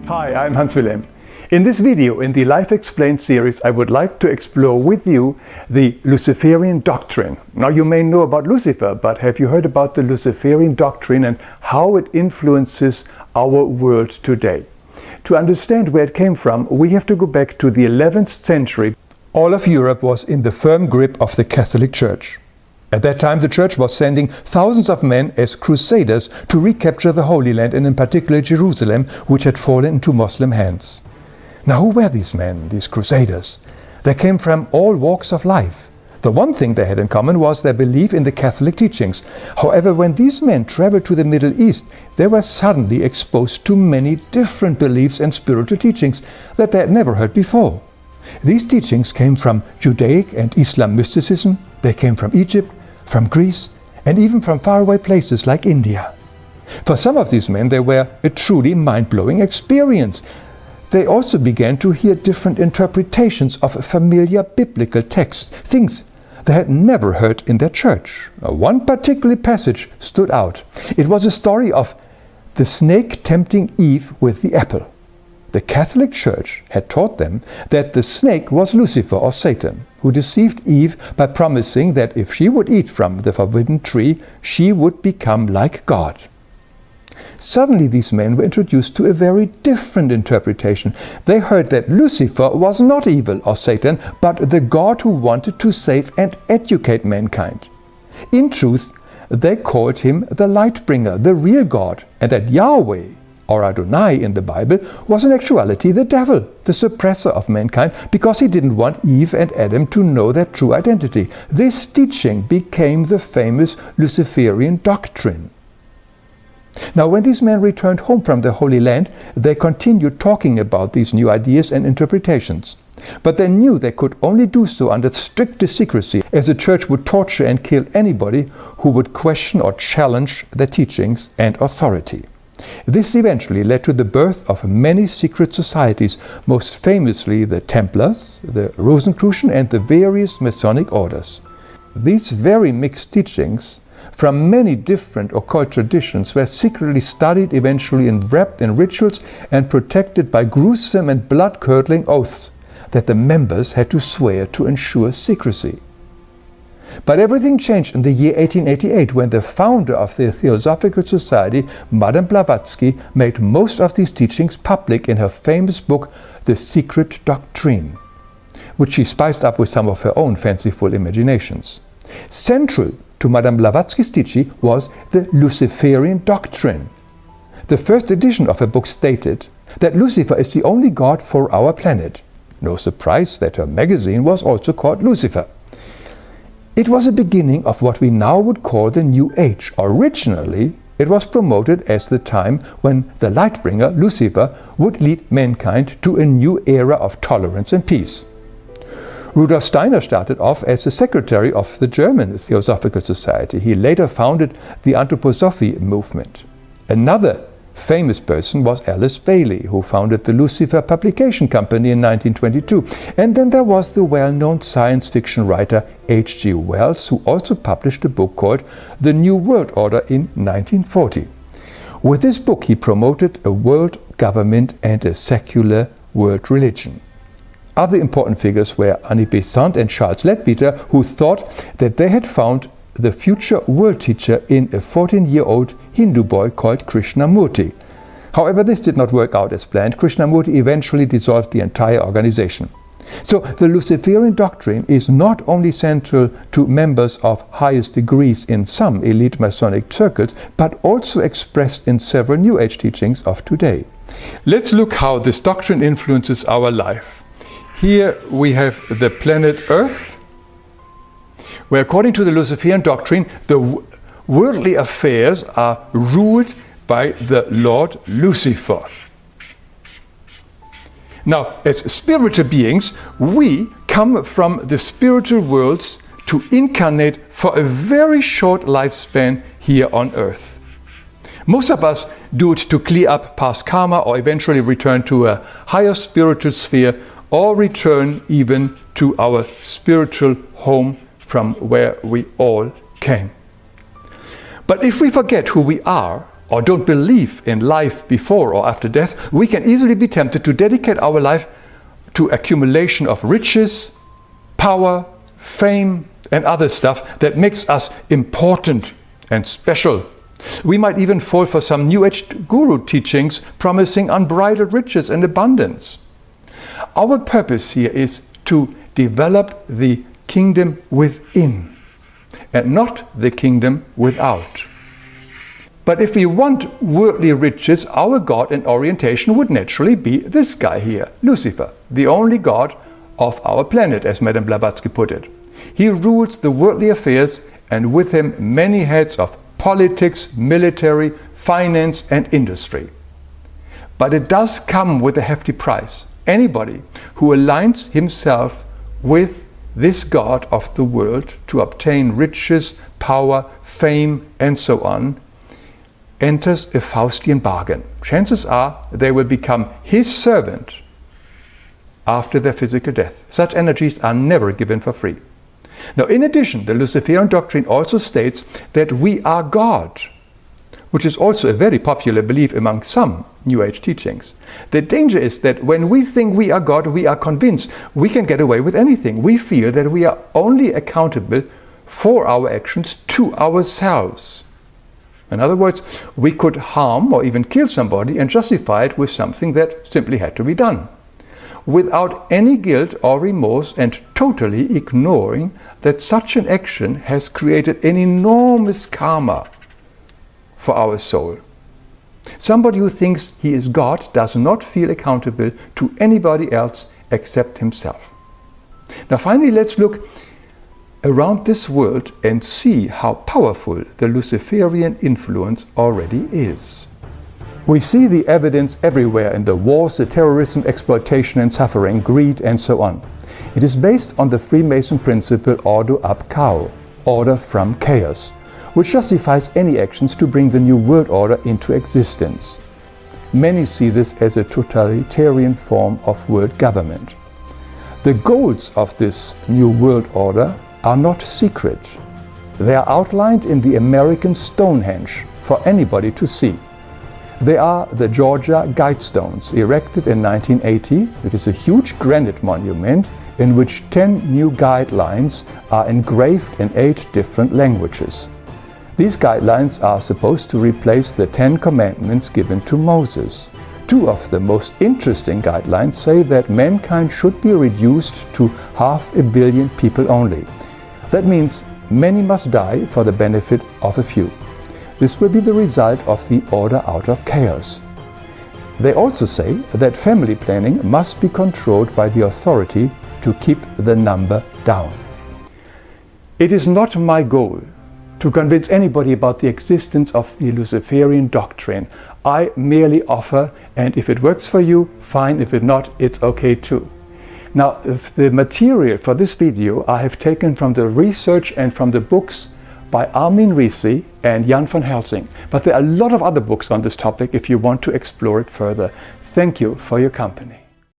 Hi, I'm Hans-Wilhelm. In this video, in the Life Explained series, I would like to explore with you the Luciferian doctrine. Now, you may know about Lucifer, but have you heard about the Luciferian doctrine and how it influences our world today? To understand where it came from, we have to go back to the 11th century. All of Europe was in the firm grip of the Catholic Church. At that time, the Church was sending thousands of men as crusaders to recapture the Holy Land, and in particular Jerusalem, which had fallen into Muslim hands. Now, who were these men, these crusaders? They came from all walks of life. The one thing they had in common was their belief in the Catholic teachings. However, when these men traveled to the Middle East, they were suddenly exposed to many different beliefs and spiritual teachings that they had never heard before. These teachings came from Judaic and Islam mysticism. They came from Egypt, from Greece, and even from faraway places like India. For some of these men, they were a truly mind-blowing experience. They also began to hear different interpretations of familiar biblical texts, things they had never heard in their church. One particular passage stood out. It was a story of the snake tempting Eve with the apple. The Catholic Church had taught them that the snake was Lucifer or Satan, who deceived Eve by promising that if she would eat from the forbidden tree, she would become like God. Suddenly these men were introduced to a very different interpretation. They heard that Lucifer was not evil or Satan, but the God who wanted to save and educate mankind. In truth, they called him the Lightbringer, the real God, and that Yahweh, or Adonai in the Bible, was in actuality the devil, the suppressor of mankind, because he didn't want Eve and Adam to know their true identity. This teaching became the famous Luciferian doctrine. Now, when these men returned home from the Holy Land, they continued talking about these new ideas and interpretations. But they knew they could only do so under strictest secrecy, as the Church would torture and kill anybody who would question or challenge their teachings and authority. This eventually led to the birth of many secret societies, most famously the Templars, the Rosicrucian, and the various Masonic orders. These very mixed teachings from many different occult traditions were secretly studied, eventually wrapped in rituals, and protected by gruesome and blood-curdling oaths that the members had to swear to ensure secrecy. But everything changed in the year 1888, when the founder of the Theosophical Society, Madame Blavatsky, made most of these teachings public in her famous book, The Secret Doctrine, which she spiced up with some of her own fanciful imaginations. Central to Madame Blavatsky's teaching was the Luciferian doctrine. The first edition of her book stated that Lucifer is the only God for our planet. No surprise that her magazine was also called Lucifer. It was a beginning of what we now would call the New Age. Originally, it was promoted as the time when the Lightbringer, Lucifer, would lead mankind to a new era of tolerance and peace. Rudolf Steiner started off as the secretary of the German Theosophical Society. He later founded the Anthroposophy movement. Another famous person was Alice Bailey, who founded the Lucifer Publication Company in 1922. And then there was the well-known science fiction writer H.G. Wells, who also published a book called The New World Order in 1940. With this book, he promoted a world government and a secular world religion. Other important figures were Annie Besant and Charles Leadbeater, who thought that they had found the future world teacher in a 14-year-old Hindu boy called Krishnamurti. However, this did not work out as planned. Krishnamurti eventually dissolved the entire organization. So the Luciferian doctrine is not only central to members of highest degrees in some elite Masonic circles, but also expressed in several New Age teachings of today. Let's look how this doctrine influences our life. Here we have the planet Earth, where according to the Luciferian doctrine, the worldly affairs are ruled by the Lord Lucifer. Now, as spiritual beings, we come from the spiritual worlds to incarnate for a very short lifespan here on Earth. Most of us do it to clear up past karma or eventually return to a higher spiritual sphere, or return even to our spiritual home from where we all came. But if we forget who we are, or don't believe in life before or after death, we can easily be tempted to dedicate our life to accumulation of riches, power, fame, and other stuff that makes us important and special. We might even fall for some New Age guru teachings promising unbridled riches and abundance. Our purpose here is to develop the kingdom within and not the kingdom without. But if we want worldly riches, our god and orientation would naturally be this guy here, Lucifer, the only god of our planet, as Madame Blavatsky put it. He rules the worldly affairs, and with him many heads of politics, military, finance, and industry. But it does come with a hefty price. Anybody who aligns himself with this god of the world to obtain riches, power, fame, and so on, enters a Faustian bargain. Chances are they will become his servant after their physical death. Such energies are never given for free. Now, in addition, the Luciferian doctrine also states that we are God, which is also a very popular belief among some New Age teachings. The danger is that when we think we are God, we are convinced we can get away with anything. We feel that we are only accountable for our actions to ourselves. In other words, we could harm or even kill somebody and justify it with something that simply had to be done, without any guilt or remorse, and totally ignoring that such an action has created an enormous karma for our soul. Somebody who thinks he is God does not feel accountable to anybody else except himself. Now finally, let's look around this world and see how powerful the Luciferian influence already is. We see the evidence everywhere in the wars, the terrorism, exploitation and suffering, greed and so on. It is based on the Freemason principle ordo ab chaos, order from chaos, which justifies any actions to bring the new world order into existence. Many see this as a totalitarian form of world government. The goals of this new world order are not secret. They are outlined in the American Stonehenge for anybody to see. They are the Georgia Guidestones, erected in 1980. It is a huge granite monument in which 10 new guidelines are engraved in 8 different languages. These guidelines are supposed to replace the 10 commandments given to Moses. 2 of the most interesting guidelines say that mankind should be reduced to 500 million people only. That means many must die for the benefit of a few. This will be the result of the order out of chaos. They also say that family planning must be controlled by the authority to keep the number down. It is not my goal to convince anybody about the existence of the Luciferian doctrine. I merely offer, and if it works for you, fine. If it not, it's okay too. Now, the material for this video I have taken from the research and from the books by Armin Risi and Jan van Helsing. But there are a lot of other books on this topic if you want to explore it further. Thank you for your company.